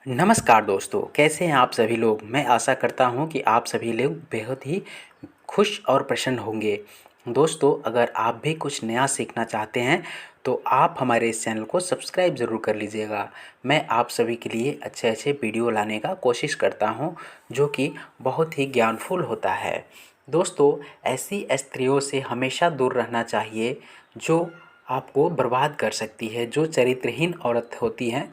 नमस्कार दोस्तों, कैसे हैं आप सभी लोग। मैं आशा करता हूं कि आप सभी लोग बेहद ही खुश और प्रसन्न होंगे। दोस्तों, अगर आप भी कुछ नया सीखना चाहते हैं तो आप हमारे इस चैनल को सब्सक्राइब ज़रूर कर लीजिएगा। मैं आप सभी के लिए अच्छे अच्छे वीडियो लाने का कोशिश करता हूं जो कि बहुत ही ज्ञानफुल होता है। दोस्तों, ऐसी स्त्रियों से हमेशा दूर रहना चाहिए जो आपको बर्बाद कर सकती है। जो चरित्रहीन औरत होती हैं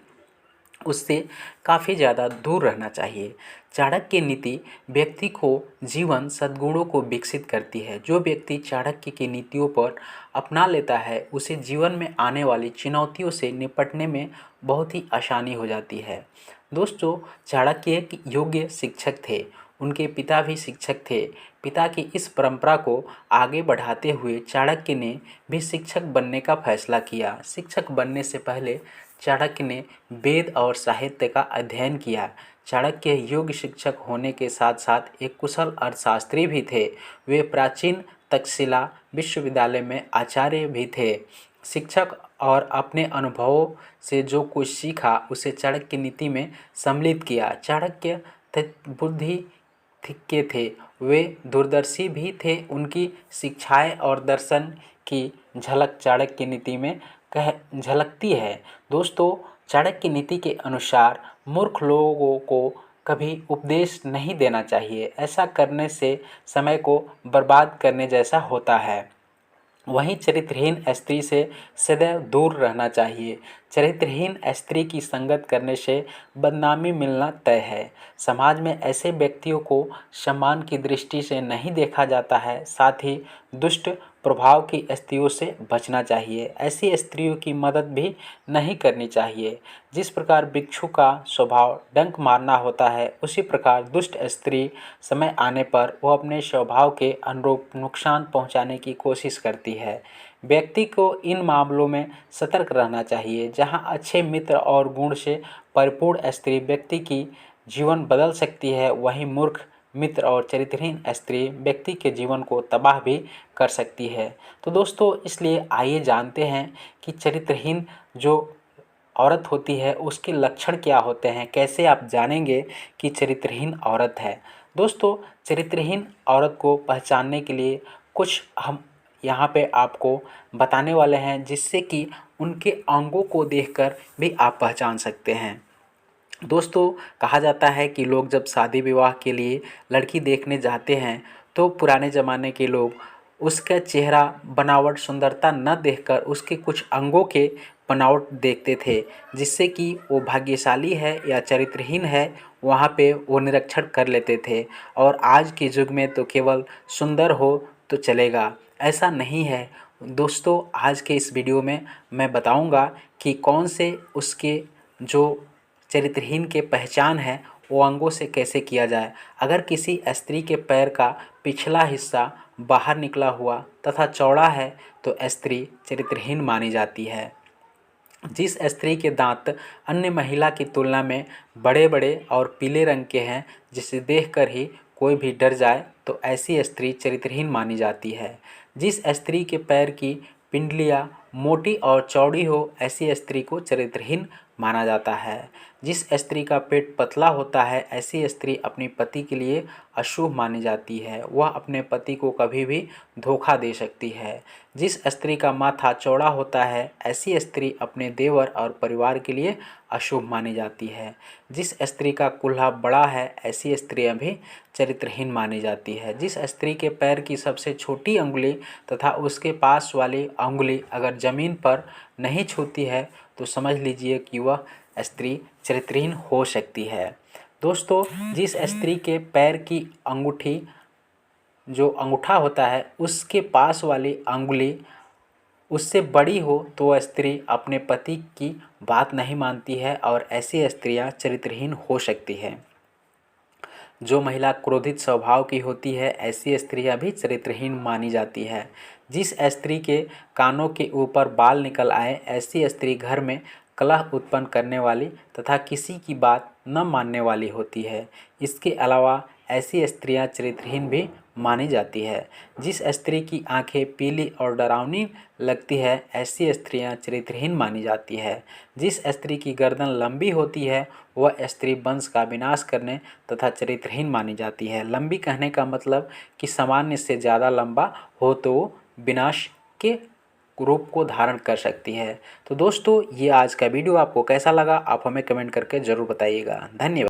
उससे काफ़ी ज़्यादा दूर रहना चाहिए। चाणक्य नीति व्यक्ति को जीवन सद्गुणों को विकसित करती है। जो व्यक्ति चाणक्य की नीतियों पर अपना लेता है उसे जीवन में आने वाली चुनौतियों से निपटने में बहुत ही आसानी हो जाती है। दोस्तों, चाणक्य एक योग्य शिक्षक थे। उनके पिता भी शिक्षक थे। पिता की इस परंपरा को आगे बढ़ाते हुए चाणक्य ने भी शिक्षक बनने का फैसला किया। शिक्षक बनने से पहले चाणक्य ने वेद और साहित्य का अध्ययन किया। चाणक्य योग्य शिक्षक होने के साथ साथ एक कुशल अर्थशास्त्री भी थे। वे प्राचीन तक्षशिला विश्वविद्यालय में आचार्य भी थे। शिक्षक और अपने अनुभवों से जो कुछ सीखा उसे चाणक्य नीति में सम्मिलित किया। चाणक्य बुद्धि के थे, वे दूरदर्शी भी थे। उनकी शिक्षाएं और दर्शन की झलक चाणक्य नीति में कह झलकती है। दोस्तों, चाणक्य नीति के अनुसार मूर्ख लोगों को कभी उपदेश नहीं देना चाहिए। ऐसा करने से समय को बर्बाद करने जैसा होता है। वहीं चरित्रहीन स्त्री से सदैव दूर रहना चाहिए। चरित्रहीन स्त्री की संगत करने से बदनामी मिलना तय है। समाज में ऐसे व्यक्तियों को सम्मान की दृष्टि से नहीं देखा जाता है। साथ ही दुष्ट प्रभाव की स्त्रियों से बचना चाहिए। ऐसी स्त्रियों की मदद भी नहीं करनी चाहिए। जिस प्रकार भिक्षु का स्वभाव डंक मारना होता है, उसी प्रकार दुष्ट स्त्री समय आने पर वह अपने स्वभाव के अनुरूप नुकसान पहुंचाने की कोशिश करती है। व्यक्ति को इन मामलों में सतर्क रहना चाहिए। जहां अच्छे मित्र और गुण से परिपूर्ण स्त्री व्यक्ति की जीवन बदल सकती है, वहीं मूर्ख मित्र और चरित्रहीन स्त्री व्यक्ति के जीवन को तबाह भी कर सकती है। तो दोस्तों, इसलिए आइए जानते हैं कि चरित्रहीन जो औरत होती है उसके लक्षण क्या होते हैं, कैसे आप जानेंगे कि चरित्रहीन औरत है। दोस्तों, चरित्रहीन औरत को पहचानने के लिए कुछ हम यहाँ पे आपको बताने वाले हैं जिससे कि उनके अंगों को देखकर भी आप पहचान सकते हैं। दोस्तों, कहा जाता है कि लोग जब शादी विवाह के लिए लड़की देखने जाते हैं तो पुराने ज़माने के लोग उसका चेहरा बनावट सुंदरता न देखकर उसके कुछ अंगों के बनावट देखते थे, जिससे कि वो भाग्यशाली है या चरित्रहीन है वहाँ पे वो निरीक्षण कर लेते थे। और आज के युग में तो केवल सुंदर हो तो चलेगा, ऐसा नहीं है। दोस्तों, आज के इस वीडियो में मैं बताऊंगा कि कौन से उसके जो चरित्रहीन के पहचान है वो अंगों से कैसे किया जाए। अगर किसी स्त्री के पैर का पिछला हिस्सा बाहर निकला हुआ तथा चौड़ा है तो स्त्री चरित्रहीन मानी जाती है। जिस स्त्री के दांत अन्य महिला की तुलना में बड़े बड़े और पीले रंग के हैं, जिसे देखकर ही कोई भी डर जाए, तो ऐसी स्त्री चरित्रहीन मानी जाती है। जिस स्त्री के पैर की पिंडलियाँ मोटी और चौड़ी हो, ऐसी स्त्री को चरित्रहीन माना जाता है। जिस स्त्री का पेट पतला होता है, ऐसी स्त्री अपने पति के लिए अशुभ मानी जाती है। वह अपने पति को कभी भी धोखा दे सकती है। जिस स्त्री का माथा चौड़ा होता है, ऐसी स्त्री अपने देवर और परिवार के लिए अशुभ मानी जाती है। जिस स्त्री का कुल्हा बड़ा है, ऐसी स्त्रियां भी चरित्रहीन मानी जाती है। जिस स्त्री के पैर की सबसे छोटी अंगुली तथा उसके पास वाली अंगुली अगर ज़मीन पर नहीं छूती है तो समझ लीजिए कि वह स्त्री चरित्रहीन हो सकती है। दोस्तों, जिस स्त्री के पैर की अंगूठी जो अंगूठा होता है उसके पास वाली अंगुली उससे बड़ी हो तो वह स्त्री अपने पति की बात नहीं मानती है और ऐसी स्त्रियां चरित्रहीन हो सकती हैं। जो महिला क्रोधित स्वभाव की होती है, ऐसी स्त्रियां भी चरित्रहीन मानी जाती है। जिस स्त्री के कानों के ऊपर बाल निकल आए, ऐसी स्त्री घर में कलह उत्पन्न करने वाली तथा किसी की बात न मानने वाली होती है। इसके अलावा ऐसी स्त्रियां चरित्रहीन भी मानी जाती है। जिस स्त्री की आंखें पीली और डरावनी लगती है ऐसी स्त्रियां चरित्रहीन मानी जाती है। जिस स्त्री की गर्दन लंबी होती है वह स्त्री वंश का विनाश करने तथा चरित्रहीन मानी जाती है। लंबी कहने का मतलब कि सामान्य से ज़्यादा लंबा हो तो विनाश के रूप को धारण कर सकती है। तो दोस्तों ये आज का वीडियो आपको कैसा लगा आप हमें कमेंट करके ज़रूर बताइएगा। धन्यवाद।